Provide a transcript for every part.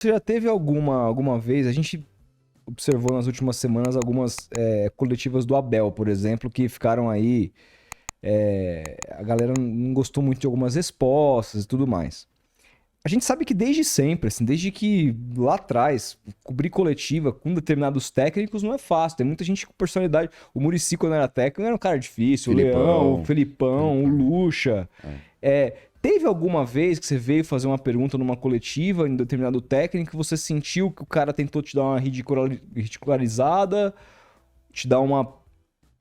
Você já teve alguma vez, a gente observou nas últimas semanas algumas coletivas do Abel, por exemplo, que ficaram aí, a galera não gostou muito de algumas respostas e tudo mais. A gente sabe que desde sempre, assim, desde que lá atrás, cobrir coletiva com determinados técnicos não é fácil. Tem muita gente com personalidade. O Muricy, quando era técnico, era um cara difícil. O Leão, o Filipão. Felipão, o Lucha. É. Teve alguma vez que você veio fazer uma pergunta numa coletiva em determinado técnico e você sentiu que o cara tentou te dar uma ridicularizada, te dar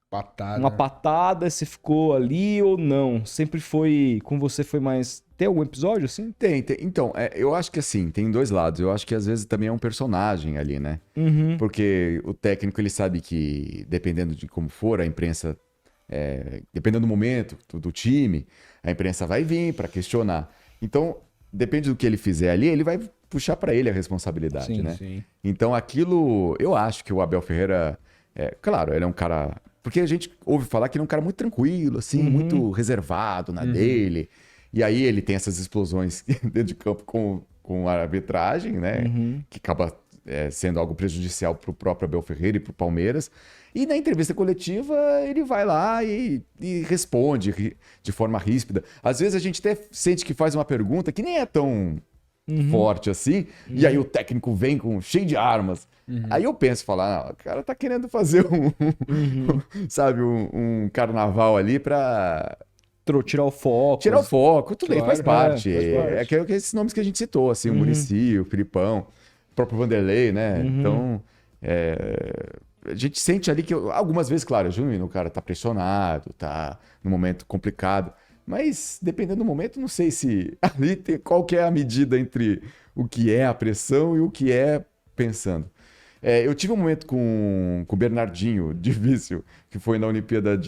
Patada. uma patada, você ficou ali ou não? Sempre foi. Com você foi mais. Tem algum episódio assim? Tem. Então, eu acho que assim, tem dois lados. Eu acho que às vezes também é um personagem ali, né? Uhum. Porque o técnico, ele sabe que, dependendo de como for, a imprensa, dependendo do momento, do time, a imprensa vai vir para questionar. Então, depende do que ele fizer ali, ele vai puxar para ele a responsabilidade, Sim, né? Sim. Então, aquilo, eu acho que o Abel Ferreira, claro, ele é um cara. Porque a gente ouve falar que ele é um cara muito tranquilo, assim, muito reservado na dele. E aí ele tem essas explosões dentro de campo com a arbitragem, né? Que acaba sendo algo prejudicial para o próprio Abel Ferreira e para o Palmeiras. E na entrevista coletiva ele vai lá e responde de forma ríspida. Às vezes a gente até sente que faz uma pergunta que nem é tão forte assim, e aí o técnico vem cheio de armas. Aí eu penso, falar, o cara tá querendo fazer sabe, um carnaval ali pra Tirar o foco. tirar o foco. Tudo bem, faz Claro, parte. faz parte. É que esses nomes que a gente citou, assim, o Muricy, o Filipão, o próprio Vanderlei, né? Então, a gente sente ali que algumas vezes, claro, Júnior, o cara tá pressionado, tá num momento complicado. Mas, dependendo do momento, não sei se ali tem qual que é a medida entre o que é a pressão e o que é pensando. Eu tive um momento com o Bernardinho, difícil, que foi na Olimpíada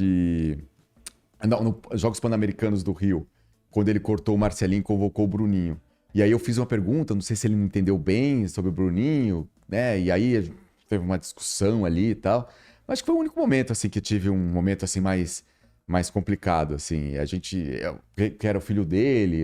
Não, nos Jogos Pan-Americanos do Rio, quando ele cortou o Marcelinho e convocou o Bruninho. E aí eu fiz uma pergunta, não sei se ele não entendeu bem sobre o Bruninho, né? E aí teve uma discussão ali e tal. Mas acho que foi o único momento, assim, que eu tive um momento, assim, mais complicado, assim. Que era o filho dele,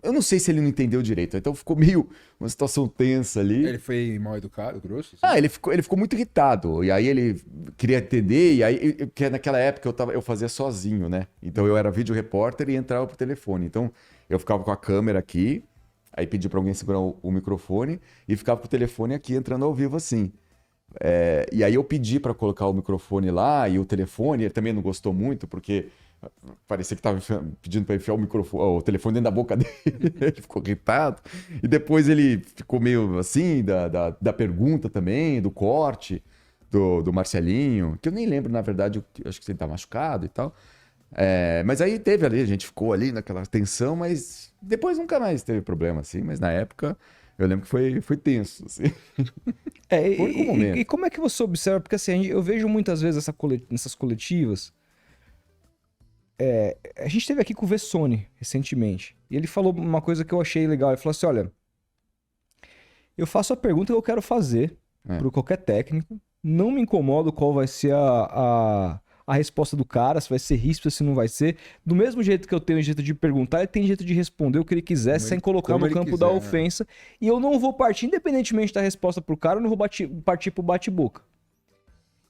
eu não sei se ele não entendeu direito. Então ficou meio uma situação tensa ali. Ele foi mal educado, grosso? Assim? Ele ficou muito irritado. E aí ele queria entender. E aí, que naquela época eu fazia sozinho, né? Então eu era vídeo repórter e entrava pro telefone. Então eu ficava com a câmera aqui, aí pedi pra alguém segurar o microfone e ficava com o telefone aqui entrando ao vivo assim. E aí eu pedi pra colocar o microfone lá e o telefone, ele também não gostou muito, porque parecia que tava pedindo pra enfiar o telefone dentro da boca dele. Ele ficou irritado. E depois ele ficou meio assim, da pergunta também, do corte do Marcelinho, que eu nem lembro, na verdade, acho que ele tá machucado e tal. Mas aí teve ali, a gente ficou ali naquela tensão, mas depois nunca mais teve problema, assim. Mas na época, eu lembro que foi tenso, assim. Foi o único momento. E como é que você observa? Porque assim, eu vejo muitas vezes nessas coletivas. A gente esteve aqui com o Vessone recentemente. E ele falou uma coisa que eu achei legal. Ele falou assim: olha, eu faço a pergunta que eu quero fazer para qualquer técnico. Não me incomodo qual vai ser a resposta do cara, se vai ser ríspido, se não vai ser. Do mesmo jeito que eu tenho jeito de perguntar, ele tem jeito de responder o que ele quiser, sem colocar no campo da ofensa. E eu não vou partir, independentemente da resposta pro cara, eu não vou partir pro bate-boca.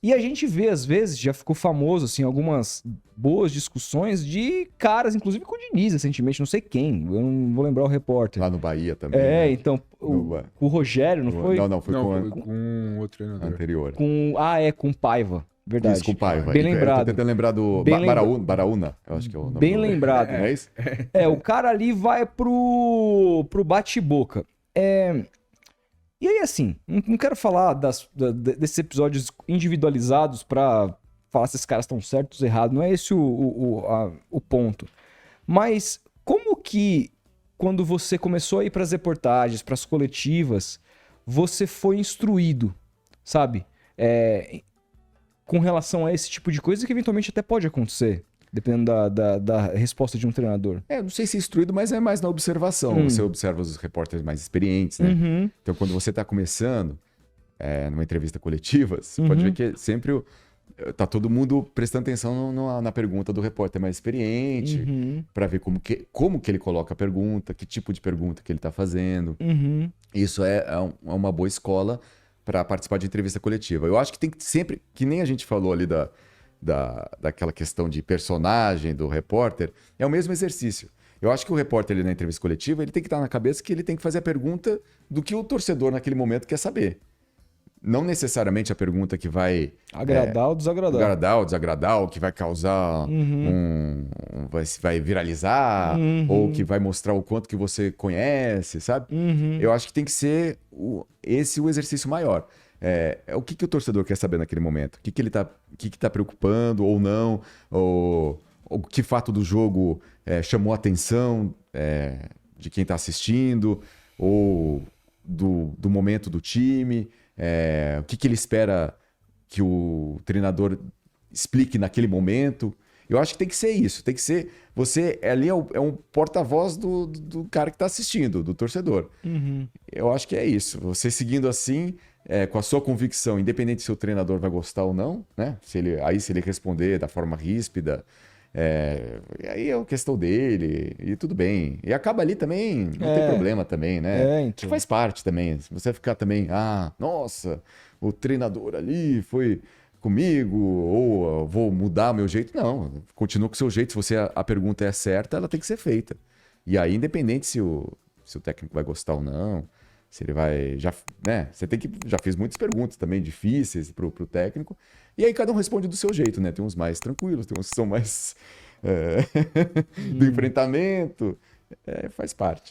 E a gente vê, às vezes, já ficou famoso, assim, algumas boas discussões de caras, inclusive com o Diniz, recentemente, não sei quem, eu não vou lembrar o repórter. Lá no Bahia também. Né? Então, com o Rogério, não foi? Não, foi com outro treinador. Anterior. Com o Paiva, verdade. Isso, com Paiva. Bem lembrado. Eu tô tentando lembrar do Baraúna, eu acho que é o nome. Bem lembrado. É isso? O cara ali vai pro bate-boca. E aí, assim, não quero falar desses episódios individualizados pra falar se esses caras estão certos ou errados. Não é esse o ponto. Mas como que, quando você começou a ir pras reportagens, pras coletivas, você foi instruído, sabe? Com relação a esse tipo de coisa que eventualmente até pode acontecer, dependendo da resposta de um treinador. Não sei se instruído, mas é mais na observação. Você observa os repórteres mais experientes, né? Então, quando você está começando numa entrevista coletiva, você pode ver que sempre tá todo mundo prestando atenção na pergunta do repórter mais experiente, para ver como que ele coloca a pergunta, que tipo de pergunta que ele está fazendo. Isso é uma boa escola para participar de entrevista coletiva. Eu acho que tem que sempre, que nem a gente falou ali daquela questão de personagem do repórter, é o mesmo exercício. Eu acho que o repórter ali na entrevista coletiva, ele tem que estar na cabeça que ele tem que fazer a pergunta do que o torcedor naquele momento quer saber. Não necessariamente a pergunta que vai... Agradar ou desagradar. Agradar ou desagradar, ou que vai causar vai viralizar, ou que vai mostrar o quanto que você conhece, sabe? Eu acho que tem que ser esse o exercício maior. O que o torcedor quer saber naquele momento? O que ele tá preocupando ou não? Ou que fato do jogo chamou a atenção de quem está assistindo? Ou do momento do time? O que ele espera que o treinador explique naquele momento? Eu acho que tem que ser isso. Tem que ser... Você ali é um porta-voz do cara que está assistindo, do torcedor. Eu acho que é isso. Você seguindo assim, com a sua convicção, independente se o treinador vai gostar ou não, né? Se ele responder da forma ríspida, aí é uma questão dele, e tudo bem. E acaba ali também, não tem problema também, né? Então. Acho que faz parte também. Se você ficar também, nossa, o treinador ali foi comigo, ou vou mudar meu jeito. Não, continua com o seu jeito. Se a pergunta é certa, ela tem que ser feita. E aí, independente se o técnico vai gostar ou não, se ele vai... Já fiz muitas perguntas também difíceis pro técnico. E aí cada um responde do seu jeito, né? Tem uns mais tranquilos, tem uns que são mais do enfrentamento. Faz parte.